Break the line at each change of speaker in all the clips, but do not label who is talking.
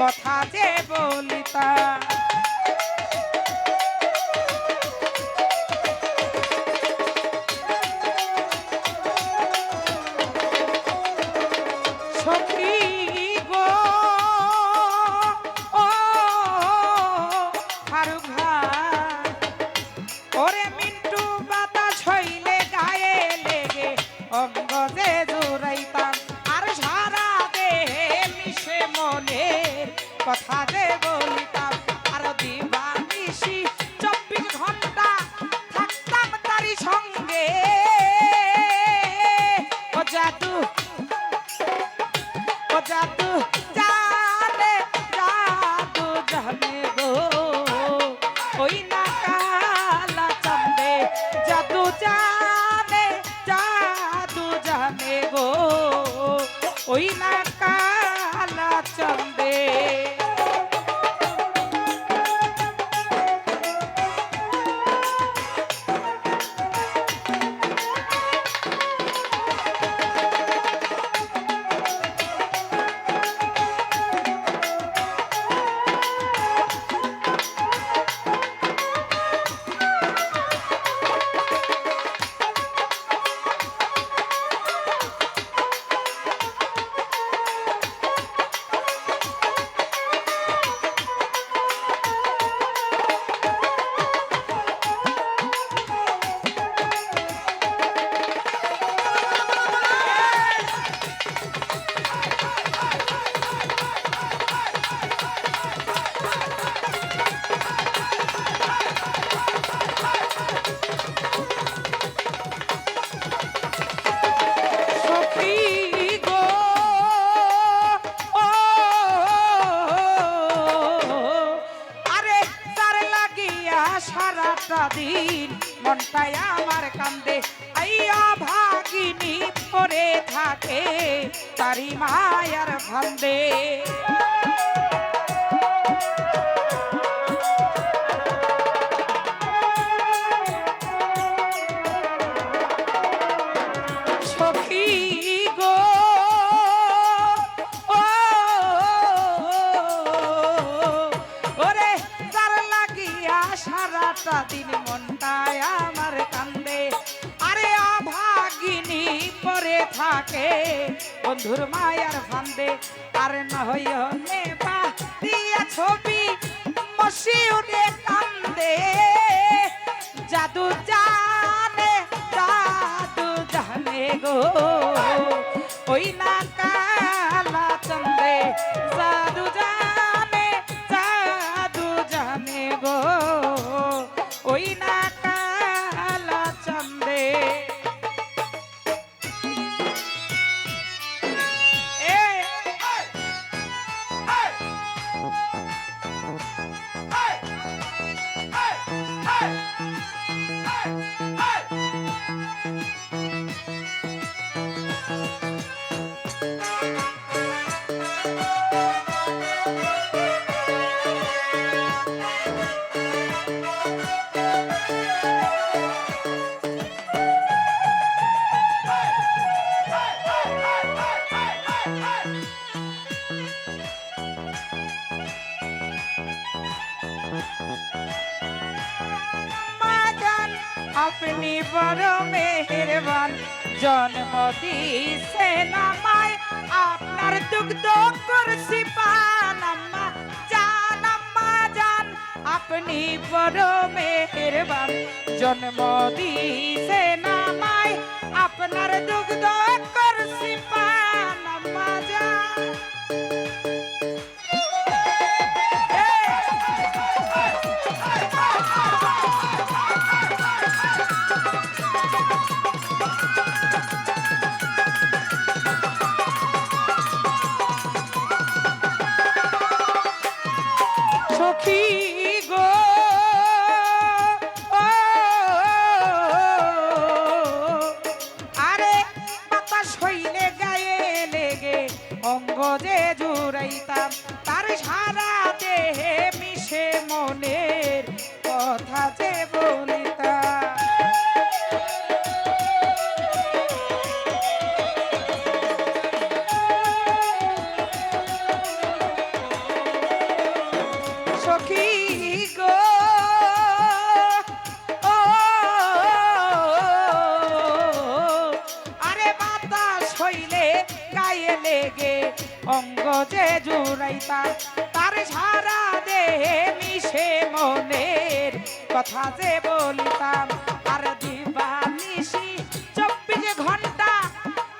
কথা যে বলিতাম। সখী গো ও ফারুক ভাই, ওরে মিন্টু বাতাস হইলে গায়ে লেগে অঙ্গ যে জুড়াইতাম, আর সারা দেহে মিশে মনের কথা যে বলিতাম। আর দিবানিশি 24 ঘন্টা থাকতাম তারি সঙ্গে। ও জাদু, ও জাদু জানে, জাদু জানে গো ওই না কালা চাঁদে, জাদু জানে, জাদু জানে গো ওই না কালা চাঁদে। দিন মনটাই আমার কান্দে, আইয়া ভাগিনী পরে থাকে তারি মায়ার ফান্দে। সখী গো ওরে তার লাগিয়া সারাটা দিন মনটায় আমার কান্দে, আরে অভাগিনী পরে থাকে বন্ধুর মায়ার ফান্দে। আর না হইলে বা দিয়া ছবি মশিউরে কান্দে, জাদু জানে, জাদু জানে গো ওই না কালা চাঁদে, জাদু জানে, জাদু জানে গো ওই না কালা চাঁদে। আপনি বড় মেহেরবান, জন্ম দিয়েছেন আমায়, আপনার দুগ্ধ করছি পান আম্মা জান, আম্মা জান। আপনি বড় মেহেরবান, জন্ম দিয়েছেন আমায়, আপনার দুগ্ধ করছি পান আম্মা জান। সখী গো আরে বাতাস হইলে গায়ে লেগে অঙ্গ যে জুড়াইতাম, তার সারা দেহে মিশে মনের কথা যে বলিতাম। বলিতাম তার সারা দেহে মিশে মনের কথা যে বলিতাম আর দিবানিশি 24 ঘন্টা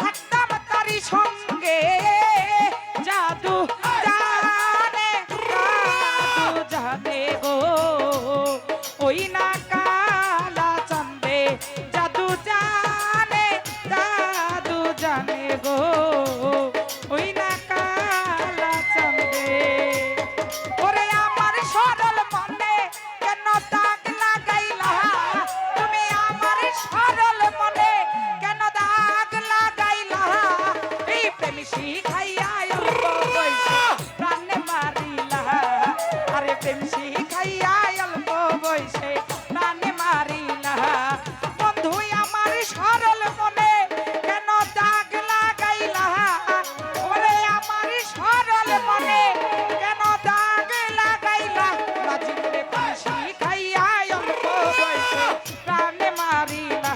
থাকতাম তারই সঙ্গে জাদু জানে গো ওই না কালা চন্দে জাদু জানে গো ওই না কালা চন্দে ওরে আমার সরল মনে কেন দাগ লাগাইলা তুমি আমার সরল মনে কেন দাগ লাগাইলা এই প্রেম শিখাইয়া অল্প বয়সে প্রাণে মারিলা আরে প্রেম শিখাইয়া অল্প বয়সে প্রাণে মারিলা বন্ধু আমার সরল মনে কেন দাগ লাগাইলা ওরে আমার সরল মনে কেন দাগ লাগাইলা বাজিরে প্রেম শিখাইয়া অল্প বয়সে প্রাণে মারিলা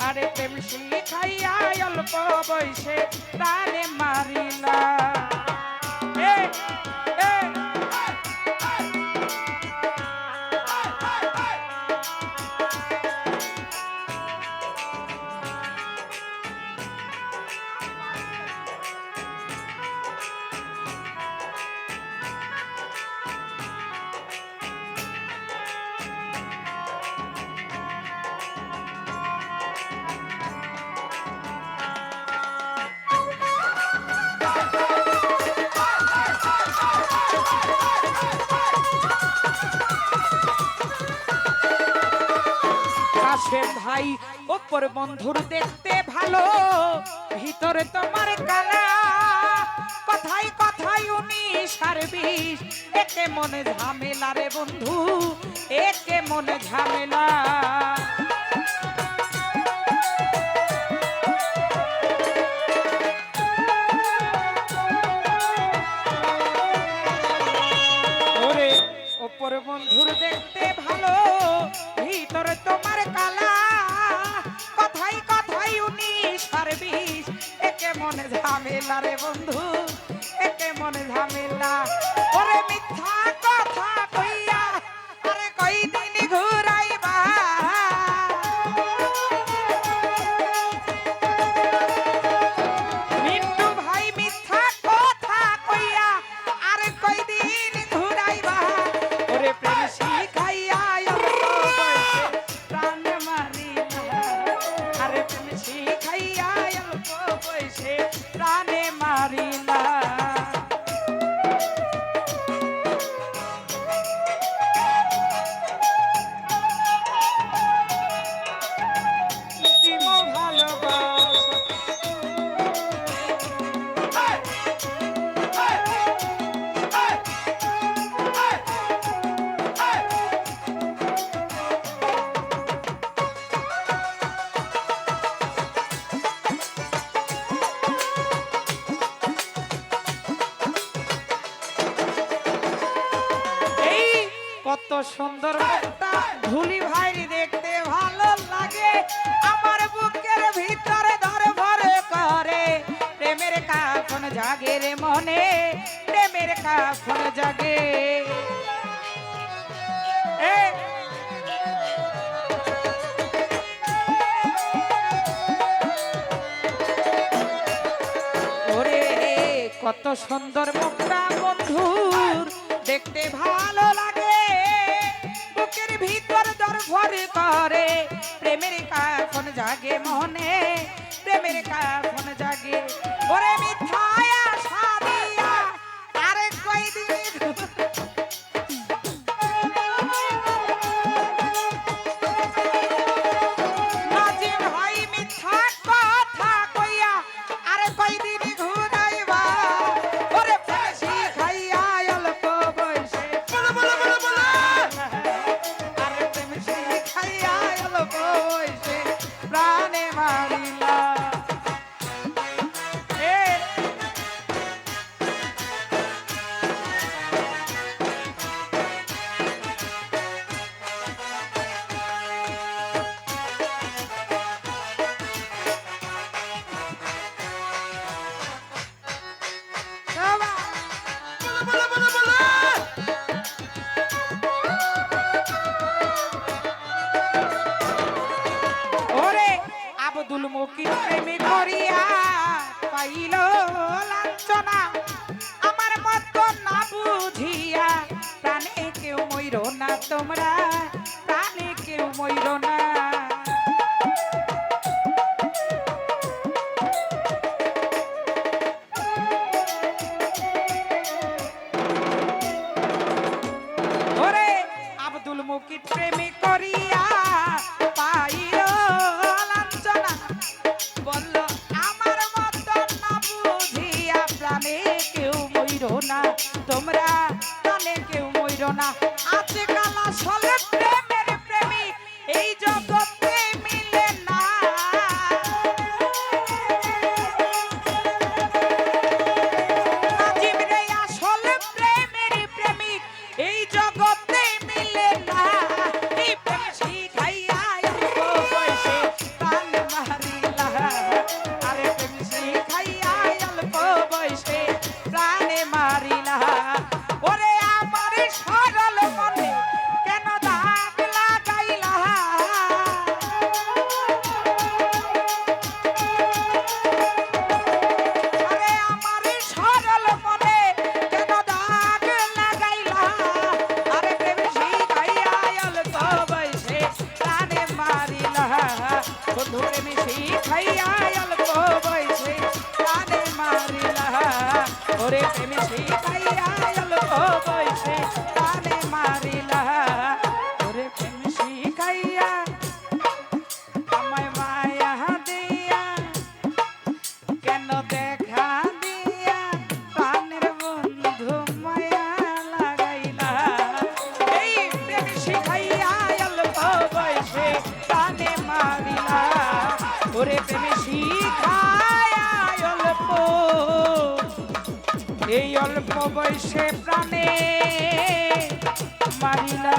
আরে প্রেম শিখাইয়া অল্প বয়সে প্রাণে মারিলা এ এ কাশের ভাই ওপর বন্ধুর দেখতে ভালো ভিতরে তোমার কালা কথাই কথাই 19 একে মনে ঝামেলা রে বন্ধু একে মনে ঝামেলা ওরে ওপর বন্ধুর দেখতে ভালো ভিতরে তোমার কালা কথাই কথাই 19 একে মনে ঝামেলা রে বন্ধু একে মনে ঝামেলা ওরে মিথ্যা কথা কইয়া আরে কই দিন ঘুরাইবা মিন্টু ভাই মিথ্যা কথা কইয়া আরে কই দিন ঘুরাইবা ওরে প্রেম শিখাইয়া অল্প বয়সে প্রাণ মারিলা আরে প্রেম শিখাইয়া অল্প বয়সে প্রাণে মারিলা দিমো কত সুন্দর মুখটা ধুলি ভাইরি দেখতে ভালো লাগে আমার বুকের ভিতরে ধরে ভরে করে প্রেমের কাফন জাগে রে মনে প্রেমের কাফন জাগে এ ওরে কত সুন্দর মুখটা বন্ধুর দেখতে ভালো লাগে বুকের ভিতর দরভর করে প্রেমের কাফন জাগে মনে প্রেমের কাফন জাগে ওরে মিথ্যায়া সাদিয়া আরে কই দিন নাজিম ভাই মিথ্যা কথা কইয়া আরে কই দিন ঘুরাইবা ওরে ফাঁসি খাইয়া অল্প বয়সে আরে প্রেম শিখাইয়া অল্প বয়সে প্রাণে মারিলা এ ওরে আব্দুল মুকিত প্রেমে করিয়া পাইল লাঞ্ছনা আমার মত না বুঝিয়া প্রাণে কেউ মইর না তোমরা প্রাণে কেউ মইর না ওরে আব্দুল মুকিত প্রেমে করিয়া পাইল লাঞ্ছনা বলল আমার মত না বুঝিয়া প্রাণে কেউ মইর না তোমরা প্রাণে কেউ মইর না আছে কালা সলে প্রেমের প্রেমিক এই জগতে মিলে না নাজিম রে আসলে প্রেমের প্রেমিক এই জগতে মিলে না এই প্রেম শিখাইয়া অল্প বয়সে প্রাণ মারিলা আরে প্রেম শিখাইয়া অল্প বয়সে প্রাণে মারিলা ওরে আমার সরল মনে কেন দাগ লাগাইলা আরে আমার সরল মনে কেন দাগ লাগাইলা আরে প্রেম শিখাইয়া অল্প বয়সে প্রাণে মারিলা বন্ধু প্রেম শিখাইয়া অল্প বয়সে প্রাণে মারিলা ওরে প্রেম শিখাইয়া অল্প বয়সে প্রাণে মারিলা ওরে প্রেম শিখাইয়া আমায় মায়া দিয়া কেন দেখা দিয়া প্রাণের বন্ধু মায়া লাগাইলা এই প্রেম শিখাইয়া অল্প বয়সে প্রাণে মারিলা ওরে প্রেম শিখাইয়া অল্প এই অল্প বয়সে প্রাণে মারিলা